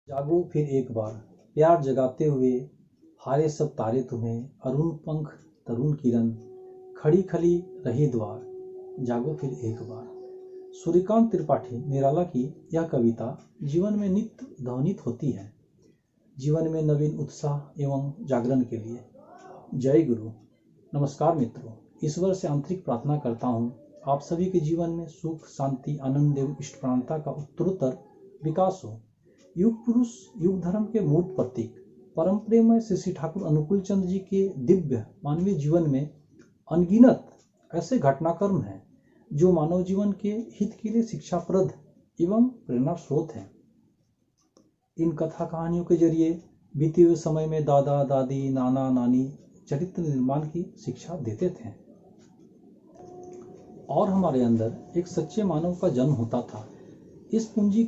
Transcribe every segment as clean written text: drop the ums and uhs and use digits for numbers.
जागो फिर एक बार, प्यार जगाते हुए हारे सब तारे तुम्हें, अरुण पंख तरुण किरण, खड़ी खली रही द्वार। जागो फिर एक बार। सूर्यकांत त्रिपाठी निराला की यह कविता जीवन में नित्य ध्वनित होती है, जीवन में नवीन उत्साह एवं जागरण के लिए। जय गुरु। नमस्कार मित्रों, ईश्वर से आंतरिक प्रार्थना करता हूँ आप सभी के जीवन में सुख, शांति, आनंद एवं इष्टप्राणता का उत्तरोत्तर विकास हो। युग पुरुष, युग धर्म के मूर्त प्रतीक, परम प्रेममय श्री ठाकुर अनुकूल चंद जी के दिव्य मानवीय जीवन में अनगिनत ऐसे घटनाक्रम हैं जो मानव जीवन के हित के लिए शिक्षाप्रद एवं प्रेरणा स्रोत हैं। इन कथा कहानियों के जरिए बीते हुए समय में दादा दादी, नाना नानी चरित्र निर्माण की शिक्षा देते थे और हमारे अंदर एक सच्चे मानव का जन्म होता था। इस पूंजी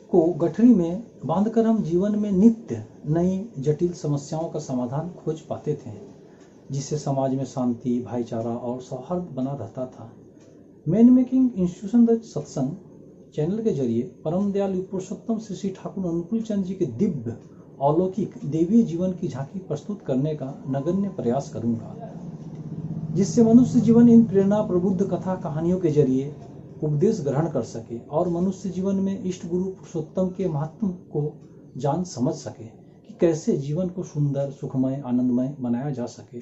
को गठरी में बांधकर हम जीवन में नित्य नई जटिल समस्याओं का समाधान खोज पाते थे, जिससे समाज में शांति, भाईचारा और सौहार्द बना रहता था। मैन मेकिंग इंस्टीट्यूशन द सत्संग चैनल के जरिए परम दयाल पुरुषोत्तम श्री ठाकुर अनुकूल चंद जी के दिव्य अलौकिक देवीय जीवन की झांकी प्रस्तुत करने का नगण्य प्रयास करूंगा, जिससे मनुष्य जीवन इन प्रेरणा प्रबुद्ध कथा कहानियों के जरिए उपदेश ग्रहण कर सके और मनुष्य जीवन में इष्ट गुरु पुरुषोत्तम के महत्व को जान समझ सके कि कैसे जीवन को सुंदर, सुखमय, आनंदमय बनाया जा सके।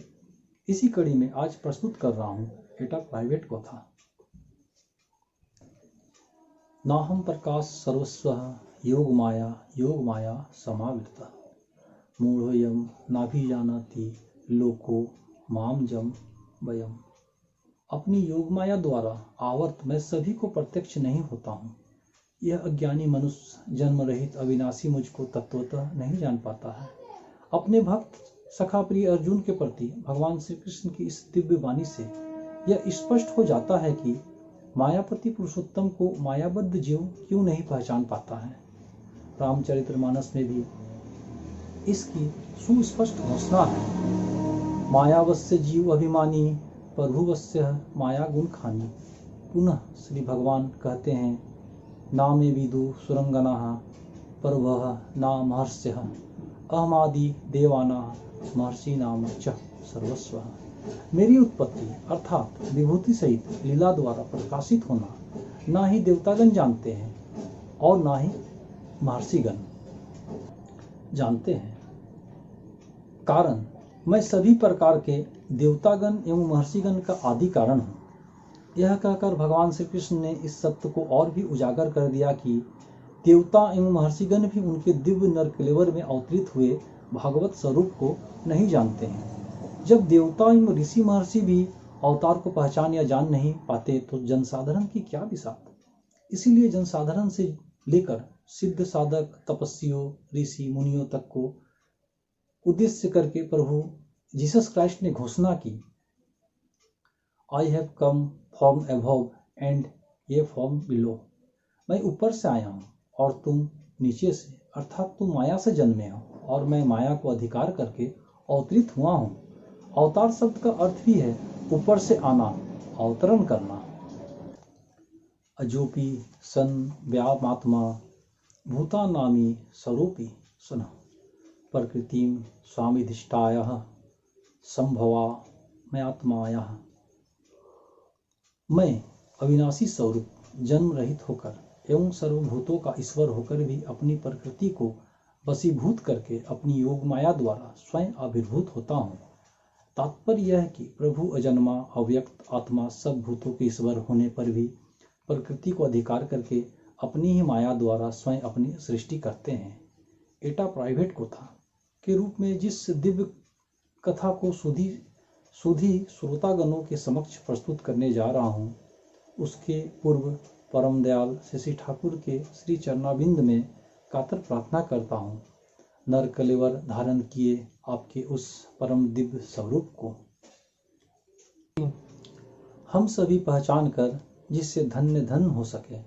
इसी कड़ी में आज प्रस्तुत कर रहा हूँ एटा प्राइवेट कथा। नाहम प्रकाश सर्वस्व योग माया समावृता, मूढ़ोयम नाभिजानाति लोको माम जम वयम। अपनी योग माया द्वारा आवर्त मैं सभी को प्रत्यक्ष नहीं होता हूँ। यह अज्ञानी मनुष्य जन्म रहित अविनाशी मुझको तत्वतः नहीं जान पाता है। अपने भक्त सखा प्रिय अर्जुन के प्रति भगवान श्री कृष्ण की इस दिव्य वाणी से यह स्पष्ट हो जाता है कि मायापति पुरुषोत्तम को मायाबद्ध जीव क्यों नहीं पहचान पाता है। रामचरितमानस में भी इसकी सुस्पष्ट घोषणा है। मायावस्य जीव अभिमानी, प्रभुवस्य माया गुण खानी। पुनः श्री भगवान कहते हैं, नामे विदु सुरंगना परवह ना महर्ष्य अहमादि देवाना महर्षि नाम च सर्वस्व। मेरी उत्पत्ति अर्थात विभूति सहित लीला द्वारा प्रकाशित होना ना ही देवतागण जानते हैं और ना ही महर्षिगण जानते हैं। कारण मैं सभी प्रकार के देवतागण एवं महर्षिगण का आदि कारण हूँ। यह कहकर भगवान श्री कृष्ण ने इस सत्य को और भी उजागर कर दिया कि देवता एवं महर्षिगण भी उनके दिव्य नरकलेवर में अवतरित हुए भागवत स्वरूप को नहीं जानते हैं। जब देवता एवं ऋषि महर्षि भी अवतार को पहचान या जान नहीं पाते तो जनसाधारण की क्या बिसात। इसीलिए जनसाधारण से लेकर सिद्ध साधक, तपस्वियों, ऋषि मुनियों तक को उद्देश्य करके प्रभु जीसस क्राइस्ट ने घोषणा की, I have come from above and ये फ्रॉम बिलो। मैं ऊपर से आया हूँ और तुम नीचे से, अर्थात तुम माया से जन्मे हो और मैं माया को अधिकार करके अवतरित हुआ हूँ। अवतार शब्द का अर्थ भी है ऊपर से आना, अवतरण करना। अजोपी सन व्यामात्मा भूतानामी स्वरूपी सुन प्रकृतिम स्वामिधिष्ठाय संभवा मैं आत्माया। मैं अविनाशी स्वरूप जन्म रहित होकर एवं सर्वभूतों का ईश्वर होकर भी अपनी प्रकृति को वशीभूत करके अपनी योग माया द्वारा स्वयं आविर्भूत होता हूँ। तात्पर्य यह है कि प्रभु अजन्मा अव्यक्त आत्मा सब भूतों के ईश्वर होने पर भी प्रकृति को अधिकार करके अपनी ही माया द्वारा स्वयं अपनी सृष्टि करते हैं। एटा प्राइवेट कथा के रूप में जिस दिव्य कथा को सुधी श्रोतागणों के समक्ष प्रस्तुत करने जा रहा हूँ, उसके पूर्व परम दयाल श्री ठाकुर के श्री चरणाबिंद में कातर प्रार्थना करता हूँ, नर कलेवर धारण किए आपके उस परम दिव्य स्वरूप को हम सभी पहचान कर जिससे धन्य धन हो सके।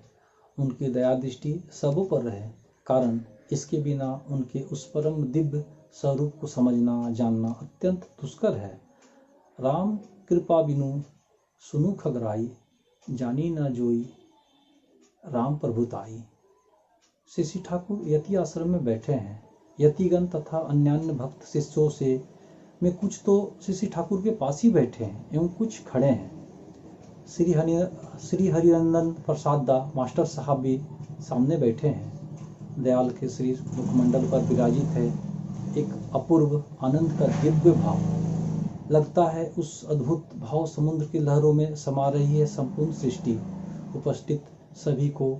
उनकी दया दृष्टि सबों पर रहे, कारण इसके बिना उनके उस परम दिव्य स्वरूप को समझना जानना अत्यंत दुष्कर है। राम कृपा बिनु सुनु खगराई, जानी न जोई राम प्रभुताई। श्री ठाकुर यति आश्रम में बैठे हैं। यतिगण तथा अन्यान्य भक्त शिष्यों से में कुछ तो श्री ठाकुर के पास ही बैठे हैं एवं कुछ खड़े हैं। श्री हरिनंदन प्रसाद दा मास्टर साहब भी सामने बैठे हैं। दयाल के श्री मुखमंडल पर विराजित है एक अपूर्व आनंद का दिव्य भाव। लगता है उस अद्भुत भाव समुद्र की लहरों में समा रही है संपूर्ण सृष्टि। उपस्थित सभी को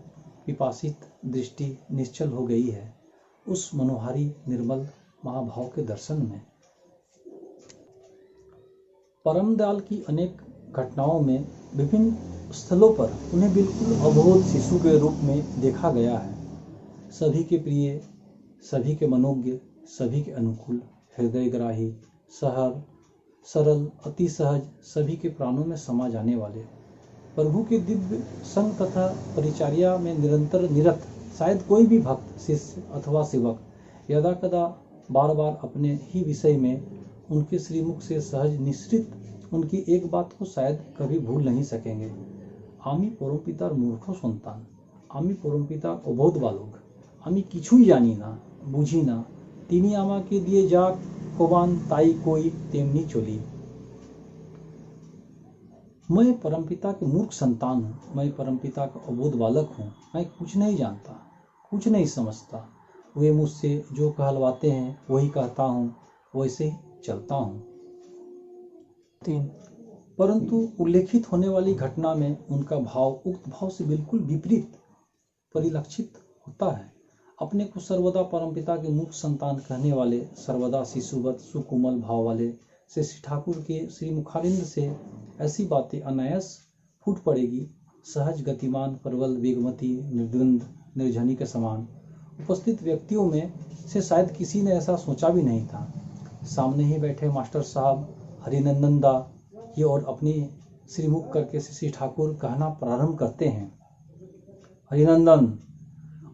पिपासित दृष्टि निश्चल हो गई है उस मनोहारी निर्मल महाभाव के दर्शन में। परम दयाल की अनेक घटनाओं में विभिन्न स्थलों पर उन्हें बिल्कुल अबोध शिशु के रूप में देखा गया है। सभी के प्रिय, सभी के मनोज्ञ, सभी के अनुकूल, हृदयग्राही, सरल, अति सहज, सभी के प्राणों में समा जाने वाले, प्रभु के दिव्य संग तथा परिचर्या में निरंतर निरत शायद कोई भी भक्त, शिष्य अथवा सेवक यदा कदा बार बार अपने ही विषय में उनके श्रीमुख से सहज निश्रित उनकी एक बात को शायद कभी भूल नहीं सकेंगे। आमी परमपितार मूर्ख सन्तान, आमी परमपितार अबोध बालक, आमी किछुई जानी ना, बुझी ना, तिनी आमाके दिए जा कोबान ताई कोई तेमनी चली। मैं परमपिता के मूर्ख संतान हूँ, मैं परमपिता का अबोध बालक हूँ, मैं कुछ नहीं जानता, कुछ नहीं समझता। वे मुझसे जो कहलवाते हैं वही कहता हूँ, वैसे ही चलता हूँ। 3. परंतु उल्लेखित होने वाली घटना में उनका भाव उक्त भाव से बिल्कुल विपरीत परिलक्षित होता है। अपने को सर्वदा परमपिता के मुख्य संतान कहने वाले, सर्वदा शिशुवत सुकोमल भाव वाले श्री ठाकुर के श्री मुखारिंद से ऐसी बातें अनायास फूट पड़ेगी, सहज गतिमान प्रबल वेगमती निर्द्वंद निर्झनी के समान। उपस्थित व्यक्तियों में से शायद किसी ने ऐसा सोचा भी नहीं था। सामने ही बैठे मास्टर साहब हरिनंदन दा ये और अपनी श्रीमुख करके श्री ठाकुर कहना प्रारंभ करते हैं। Harinandan,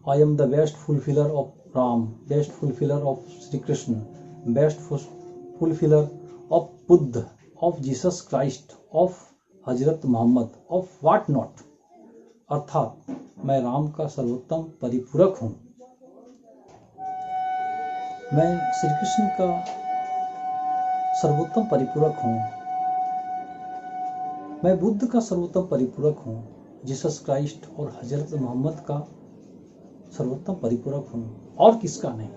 I am the best fulfiller of Ram, best fulfiller of Shri Krishna, best fulfiller of Buddha, of Jesus Christ, of Hazrat Mohammad, of what not. अर्थात मैं राम का सर्वोत्तम परिपूरक हूँ, मैं श्री कृष्ण का सर्वोत्तम परिपूरक हूँ, मैं बुद्ध का सर्वोत्तम परिपूरक हूँ, जीसस क्राइस्ट और हजरत मोहम्मद का सर्वोत्तम परिपूरक हूँ, और किसका नहीं।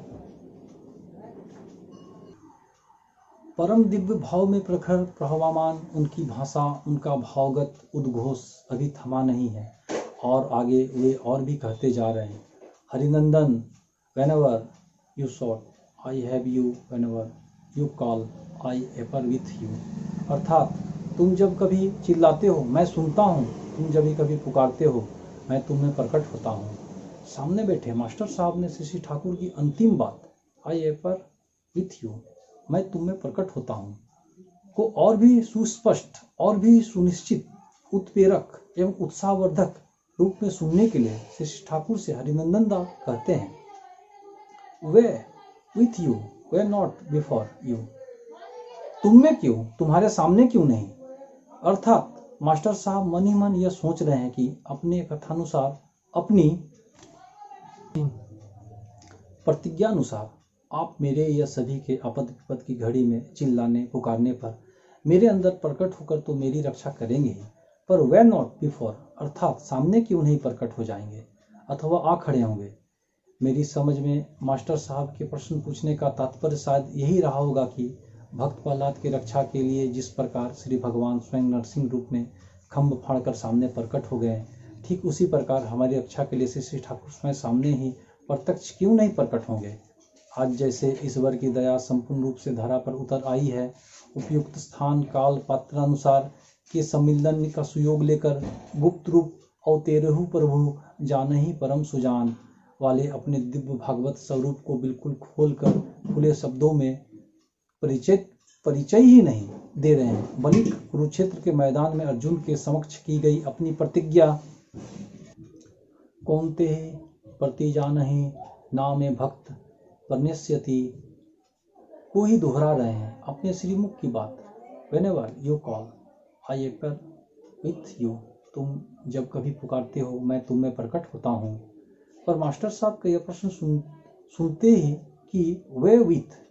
परम दिव्य भाव में प्रखर प्रभावमान उनकी भाषा, उनका भावगत उद्घोष अभी थमा नहीं है और आगे वे और भी कहते जा रहे हैं। Harinandan, whenever you shout, I have you, whenever you call, I ever with you। अर्थात तुम जब कभी चिल्लाते हो मैं सुनता हूँ, तुम जब कभी पुकारते हो मैं तुम में प्रकट होता हूँ। सामने बैठे मास्टर साहब ने श्री ठाकुर की अंतिम बात I ever with you, मैं तुम में प्रकट होता हूँ, को और भी सुस्पष्ट और भी सुनिश्चित, उत्प्रेरक एवं उत्साहवर्धक रूप में सुनने के लिए श्री ठाकुर से हरिनंदन दा कहते हैं, वे with you, way not before you. तुम में क्यों, तुम्हारे सामने क्यों नहीं। अर्थात मास्टर साहब मन ही मन यह सोच रहे हैं कि अपने कथानुसार, अपनी प्रतिज्ञानुसार आप मेरे या सभी के आपद विपद की घड़ी में चिल्लाने पुकारने पर मेरे अंदर प्रकट होकर तो मेरी रक्षा करेंगे ही, पर वे नॉट बिफोर अर्थात सामने क्यों नहीं प्रकट हो जाएंगे अथवा आ खड़े होंगे। मेरी समझ में मास्टर साहब के प्रश्न पूछने का तात्पर्य शायद यही रहा होगा कि भक्त प्रहलाद की रक्षा के लिए जिस प्रकार श्री भगवान स्वयं नरसिंह रूप में खम्भ फाड़कर सामने प्रकट हो गए, ठीक उसी प्रकार हमारी रक्षा के लिए श्री ठाकुर स्वयं सामने ही प्रत्यक्ष क्यों नहीं प्रकट होंगे। आज जैसे ईश्वर की दया संपूर्ण रूप से धरा पर उतर आई है, उपयुक्त स्थान काल पात्रानुसार के सम्मिलन का सुयोग लेकर गुप्त रूप अवतेरहु प्रभु जानहि परम सुजान वाले अपने दिव्य भागवत स्वरूप को बिल्कुल खोलकर खुले शब्दों में परिचय ही नहीं दे रहे हैं, बल्कि कुरुक्षेत्र के मैदान में अर्जुन के समक्ष की गई अपनी प्रतिज्ञा कौनते प्रतिजानहि नामे भक्त परनेस्यति को ही दोहरा रहे हैं। अपने श्रीमुख की बात, whenever you call I appear with you, तुम जब कभी पुकारते हो मैं तुम में प्रकट होता हूँ। पर मास्टर साहब का यह प्रश्न सुनते ही कि वे विथ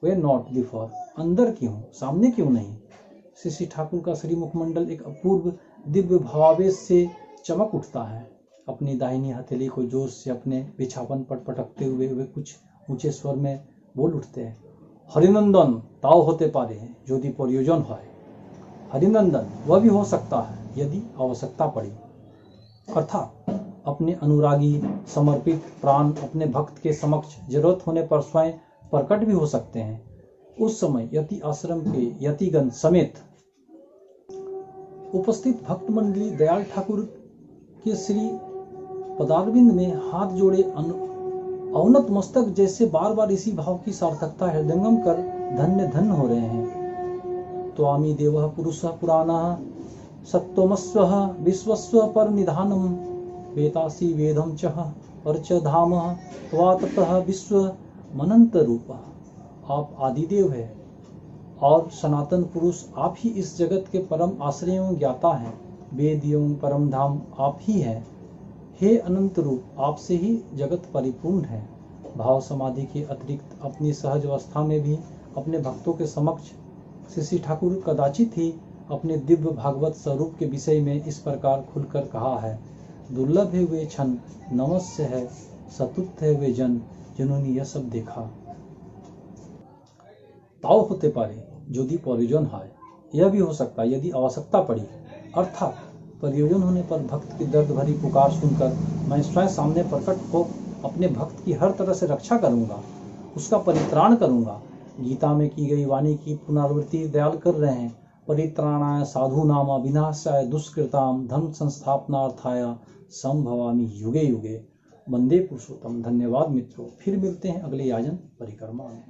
वे नॉट बिफोर, अंदर क्यों, सामने क्यों नहीं। श्री श्री ठाकुर का श्री मुखमंडल एक अपूर्व दिव्य भावावेश से चमक उठता है। अपनी दाहिनी हथेली को जोर से अपने बिछावन पर पटकते हुए वे कुछ ऊंचे स्वर में बोल उठते हैं, हरिनंदन ताव होते पारे यदि प्रयोजन है। हरिनंदन वह भी हो सकता है यदि आवश्यकता पड़ी, अर्थात अपने अनुरागी समर्पित प्राण अपने भक्त के समक्ष जरूरत होने पर स्वयं प्रकट भी हो सकते हैं। उस समय यति आश्रम के यतिगण समेत उपस्थित भक्त मंडली दयाल ठाकुर के श्री पदारविंद में हाथ जोड़े अवनत मस्तक जैसे बार बार इसी भाव की सार्थकता हृदयंगम कर धन्य धन्य हो रहे हैं। त्वामी देवः पुरुषः पुराणः सत्वमस्वः विश्वस्व पर निधानम वेतासी वेदम चह परच धामः त्वा ततः विश्व मनंत रूपः। आप आदिदेव है और सनातन पुरुष, आप ही इस जगत के परम आश्रय एवं ज्ञाता हैं। वेद एवं परम धाम आप ही हैं। हे अनंत रूप, आपसे ही जगत परिपूर्ण है। भाव समाधि के अतिरिक्त अपनी सहज अवस्था में भी अपने भक्तों के समक्ष श्री श्री ठाकुर कदाचित ही अपने दिव्य भागवत स्वरूप के विषय में इस प्रकार खुलकर कहा है, दुर्लभ है वे क्षण नमस्य है, सतुत है वे जन जिन्होंने यह सब देखा। ताव होते पारे यदि प्रयोजन है, यह भी हो सकता है यदि आवश्यकता पड़ी, अर्थात प्रयोजन होने पर भक्त की दर्द भरी पुकार सुनकर मैं स्वयं सामने प्रकट हो अपने भक्त की हर तरह से रक्षा करूंगा, उसका परित्राण करूंगा। गीता में की गई वाणी की पुनरावृत्ति दयाल कर रहे हैं, परित्राणाय साधूनाम विनाशाय दुष्कृताम धर्म संस्थापनार्थाय संभवामि युगे युगे। वंदे पुरुषोत्तम। धन्यवाद मित्रों, फिर मिलते हैं अगले याजन परिक्रमा में।